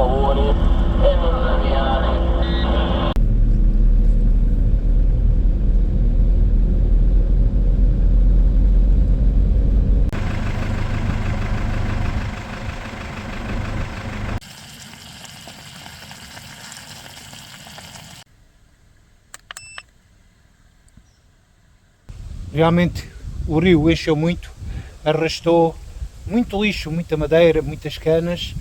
favore e non sbagliare. Realmente o rio encheu muito, arrastou muito lixo, muita madeira, muitas canas.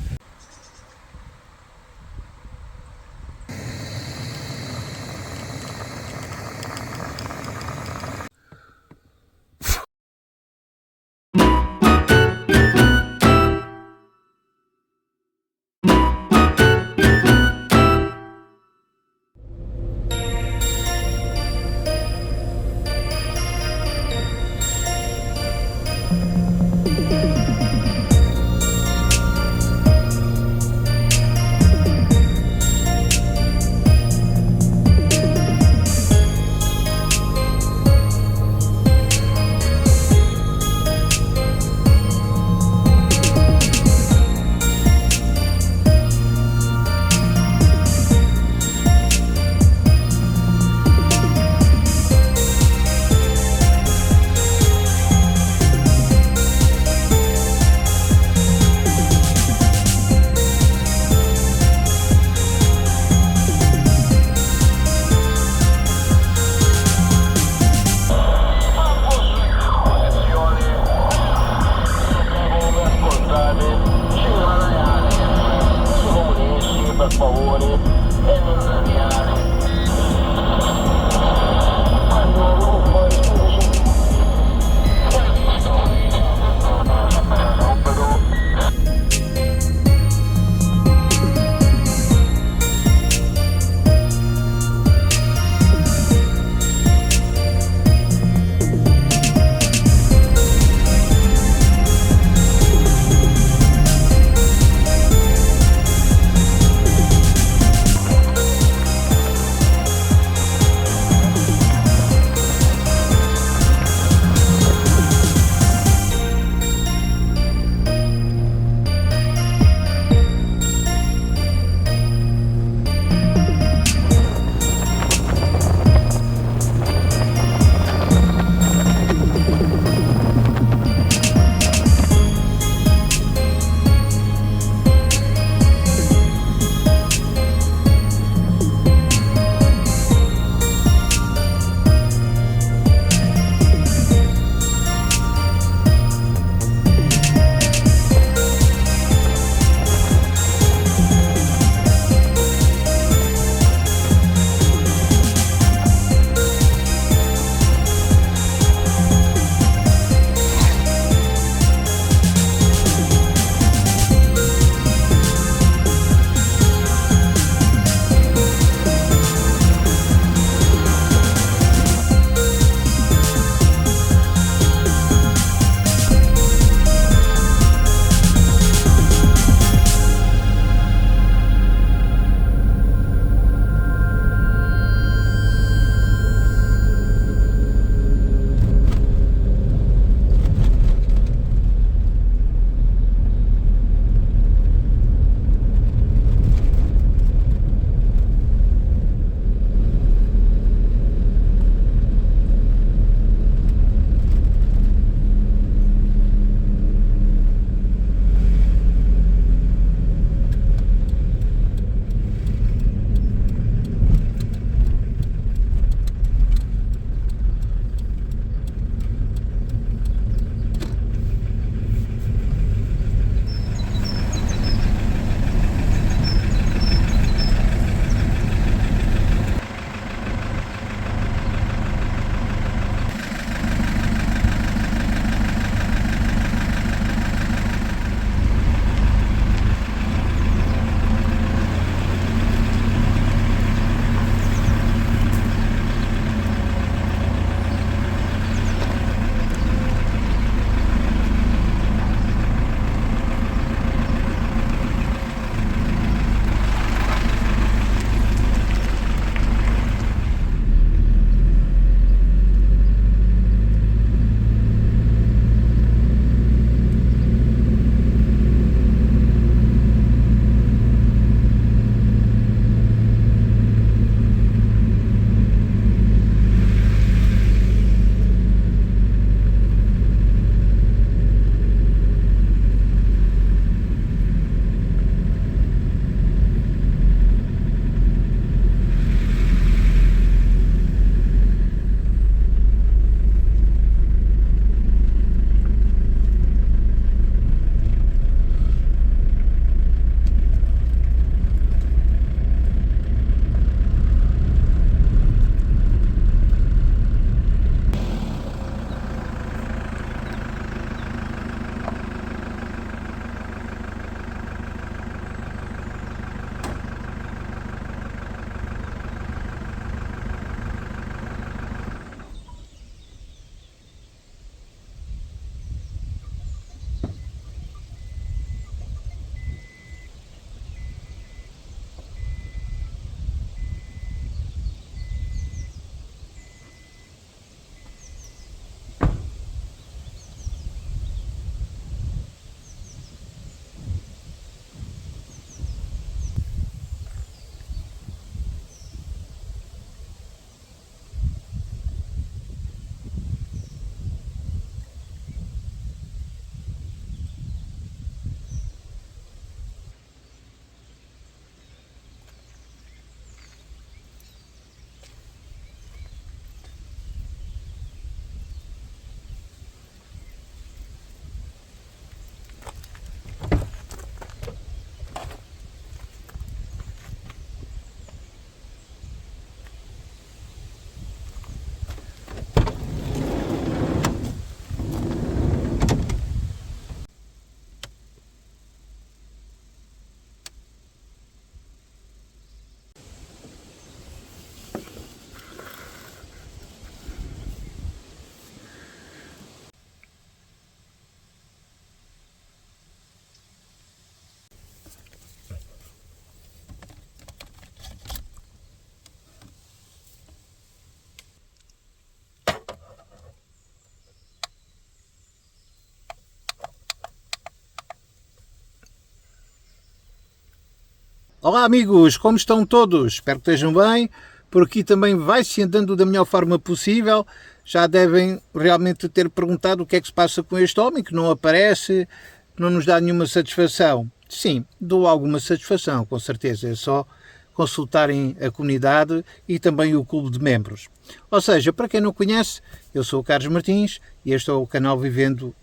Olá amigos, como estão todos? Espero que estejam bem. Por aqui também vai-se andando da melhor forma possível. Já devem realmente ter perguntado o que é que se passa com este homem, que não aparece, que não nos dá nenhuma satisfação. Sim, dou alguma satisfação, com certeza. É só consultarem a comunidade e também o clube de membros. Ou seja, para quem não conhece, eu sou o Carlos Martins e este é o canal Vivendo,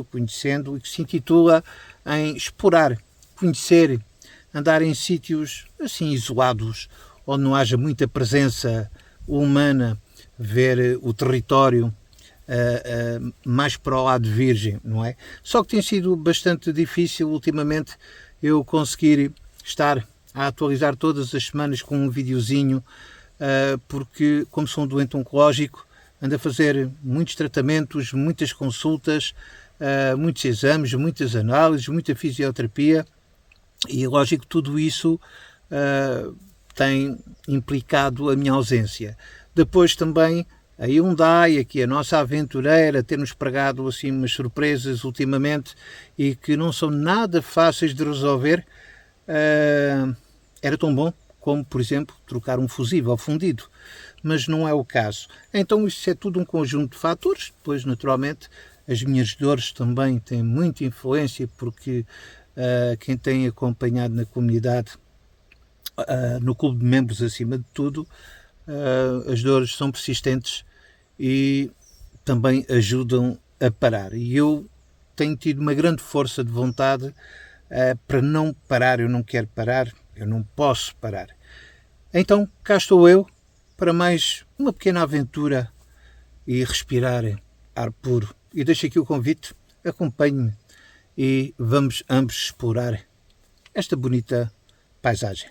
Conhecendo, e que se intitula em explorar, conhecer, andar em sítios assim isolados, onde não haja muita presença humana, ver o território mais para o lado virgem, não é? Só que tem sido bastante difícil ultimamente eu conseguir estar a atualizar todas as semanas com um videozinho, porque como sou um doente oncológico, ando a fazer muitos tratamentos, muitas consultas, muitos exames, muitas análises, muita fisioterapia e lógico tudo isso tem implicado a minha ausência. Depois também a Hyundai, aqui a nossa aventureira, ter-nos pregado assim umas surpresas ultimamente e que não são nada fáceis de resolver. Era tão bom como, por exemplo, trocar um fusível fundido, mas não é o caso. Então isso é tudo um conjunto de fatores. Depois, naturalmente, as minhas dores também têm muita influência, porque quem tem acompanhado na comunidade, no clube de membros acima de tudo, as dores são persistentes e também ajudam a parar. E eu tenho tido uma grande força de vontade para não parar. Eu não quero parar, eu não posso parar. Então cá estou eu para mais uma pequena aventura e respirar ar puro. E deixo aqui o convite, acompanhe-me e vamos ambos explorar esta bonita paisagem.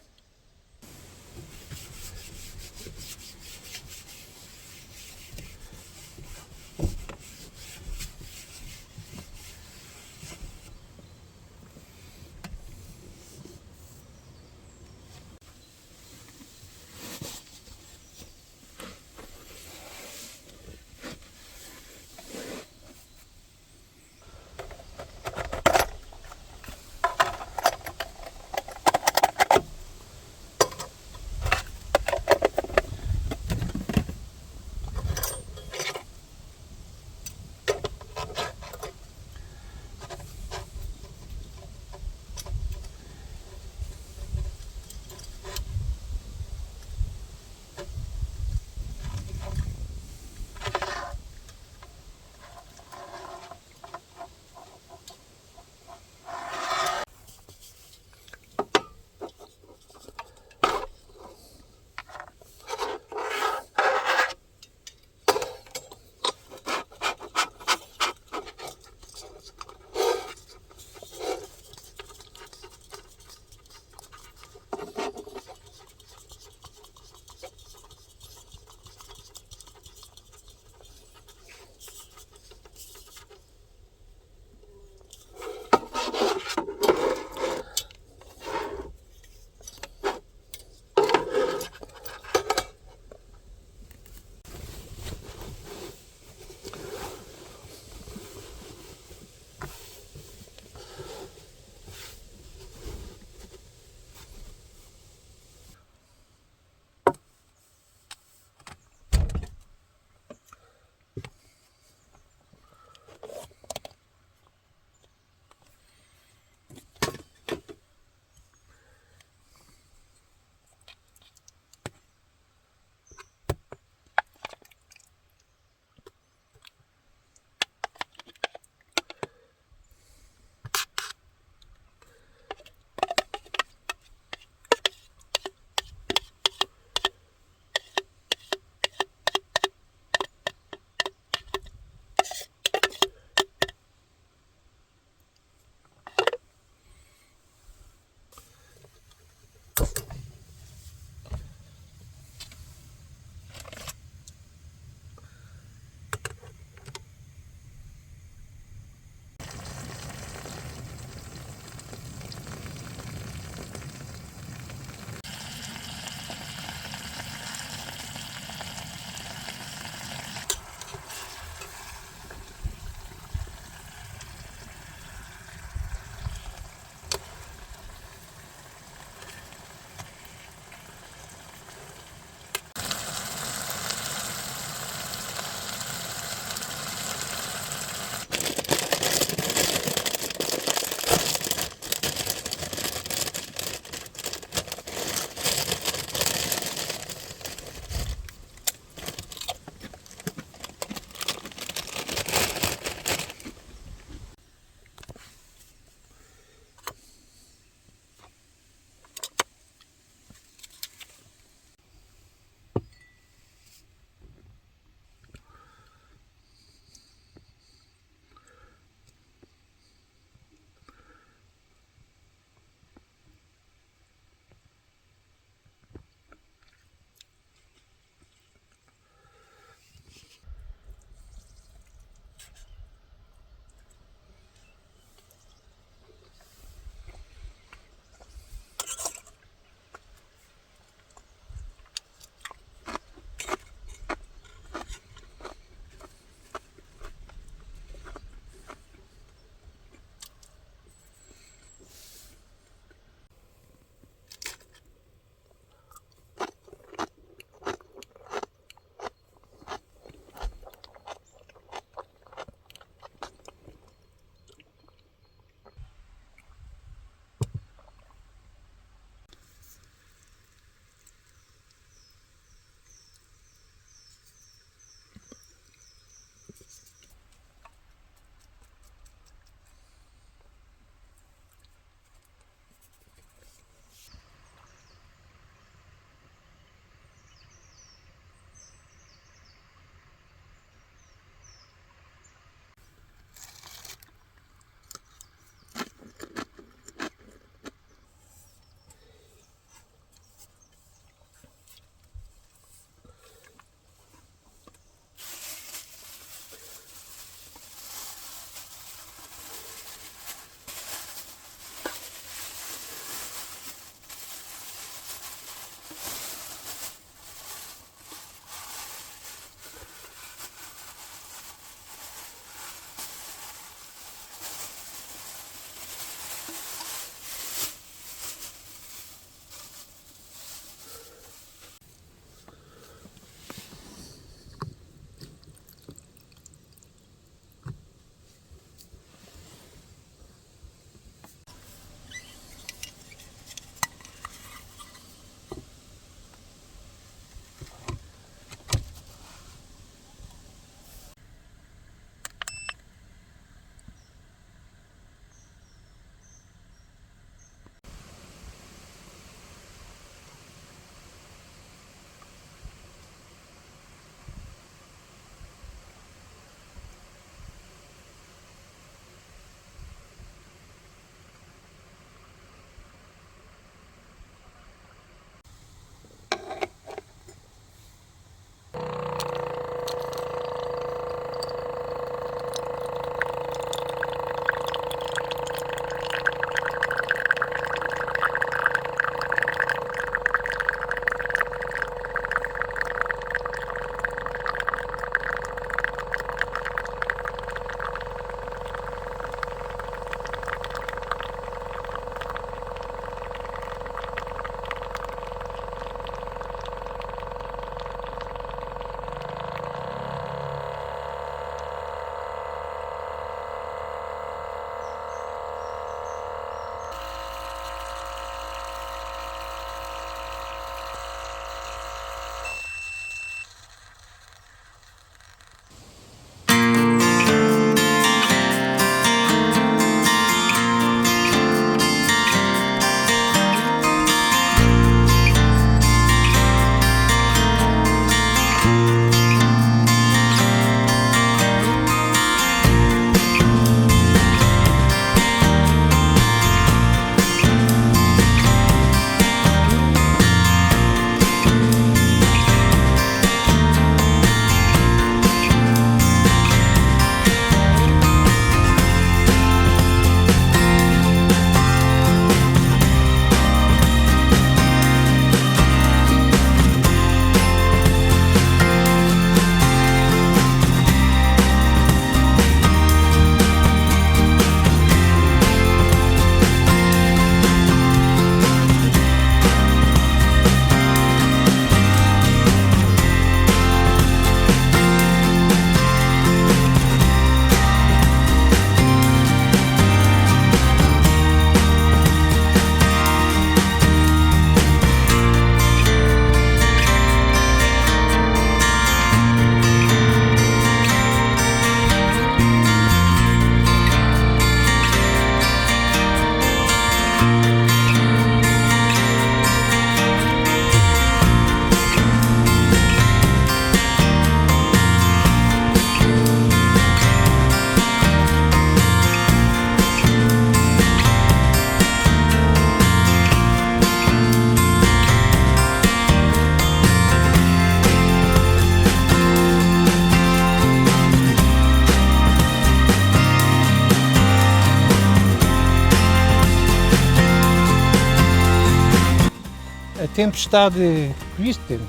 A tempestade Kristen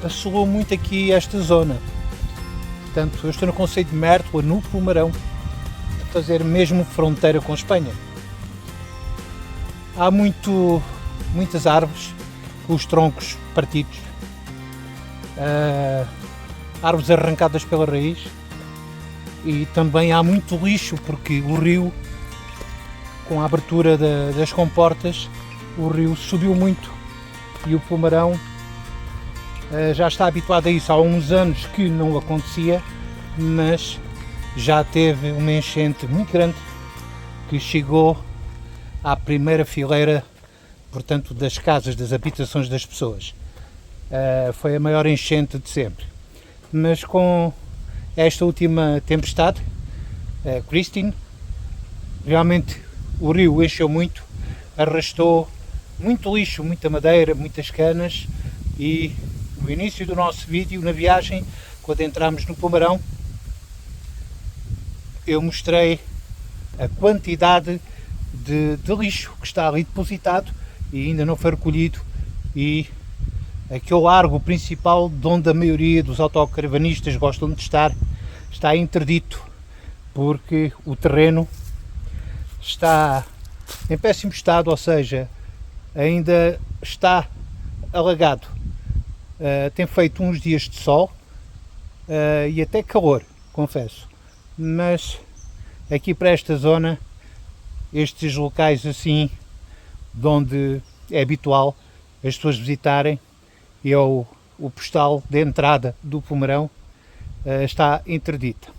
assolou muito aqui esta zona. Portanto, eu estou no concelho de Mértola, no Pomarão, a fazer mesmo fronteira com a Espanha. Há muitas árvores com os troncos partidos, árvores arrancadas pela raiz, e também há muito lixo porque o rio, com a abertura das comportas, o rio subiu muito e o Pomarão já está habituado a isso. Há uns anos que não acontecia, mas já teve uma enchente muito grande que chegou à primeira fileira, portanto, das casas, das habitações das pessoas. Foi a maior enchente de sempre. Mas com esta última tempestade, Kristen, realmente o rio encheu muito, arrastou muito lixo, muita madeira, muitas canas, e no início do nosso vídeo, na viagem, quando entramos no Pomarão, eu mostrei a quantidade de lixo que está ali depositado e ainda não foi recolhido, e aquele largo principal de onde a maioria dos autocaravanistas gostam de estar está interdito, porque o terreno está em péssimo estado, ou seja, ainda está alagado. Tem feito uns dias de sol e até calor, confesso, mas aqui para esta zona, estes locais assim, de onde é habitual as pessoas visitarem, e é o postal de entrada do Pomerão, está interdita.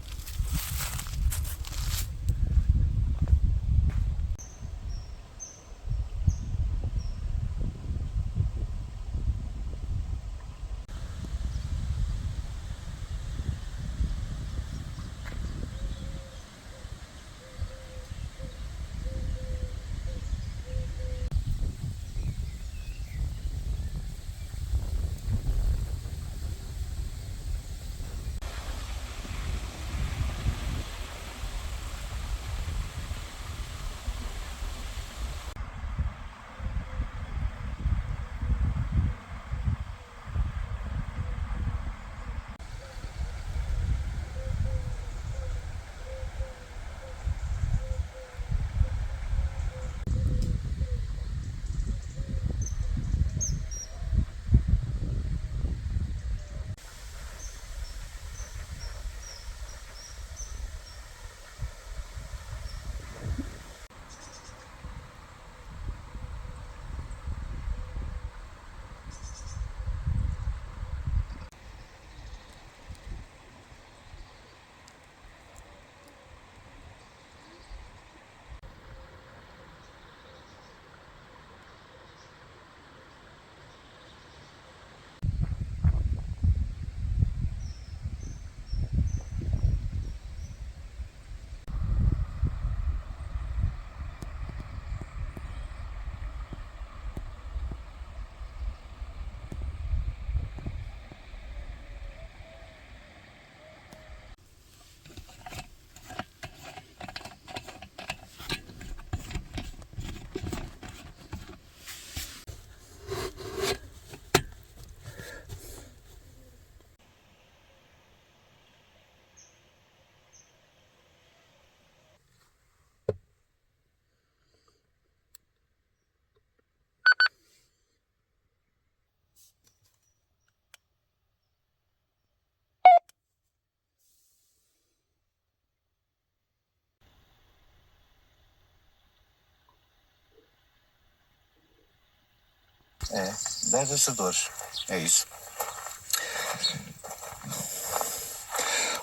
Devastadores, é isso.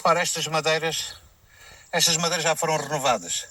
Ora, estas madeiras já foram renovadas.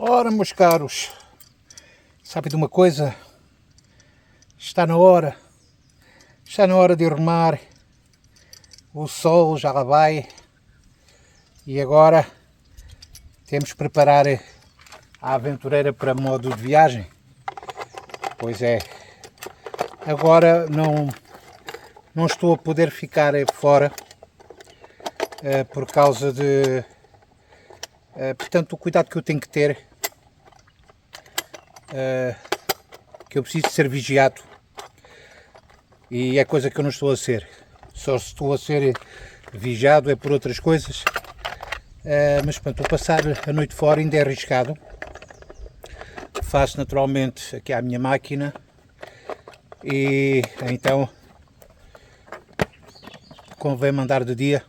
Ora, meus caros, sabe de uma coisa? Está na hora de remar, o sol já lá vai e agora temos que preparar a aventureira para modo de viagem. Pois é, agora não estou a poder ficar fora por causa de, portanto, o cuidado que eu tenho que ter, que eu preciso de ser vigiado, e é coisa que eu não estou a ser. Só se estou a ser vigiado é por outras coisas, mas pronto, vou passar a noite fora, ainda é arriscado. Faço naturalmente aqui à minha máquina e então convém mandar de dia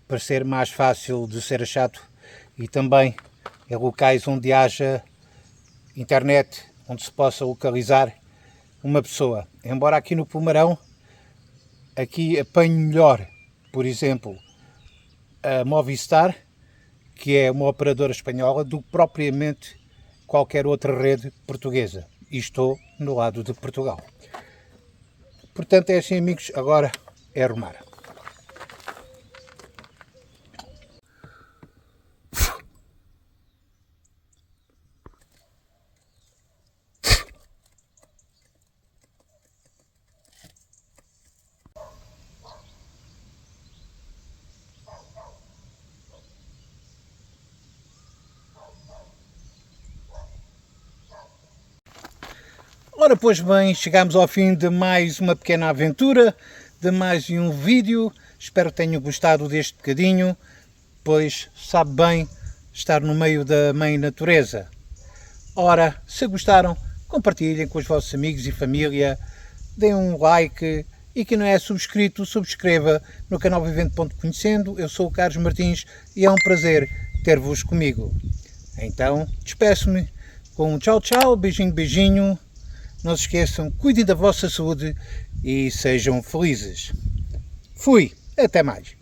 para ser mais fácil de ser achado e também em locais onde haja internet, onde se possa localizar uma pessoa. Embora aqui no Pomarão, aqui apanho melhor, por exemplo, a Movistar, que é uma operadora espanhola, do que propriamente qualquer outra rede portuguesa. E estou no lado de Portugal. Portanto, é assim, amigos, agora é arrumar. Ora, pois bem, chegamos ao fim de mais uma pequena aventura, de mais um vídeo. Espero que tenham gostado deste bocadinho, pois sabe bem estar no meio da mãe natureza. Ora, se gostaram, compartilhem com os vossos amigos e família, deem um like e quem não é subscrito, subscreva no canal Vivendo.conhecendo. Eu sou o Carlos Martins e é um prazer ter-vos comigo. Então, despeço-me com um tchau, tchau, beijinho, beijinho. Não se esqueçam, cuidem da vossa saúde e sejam felizes. Fui, até mais.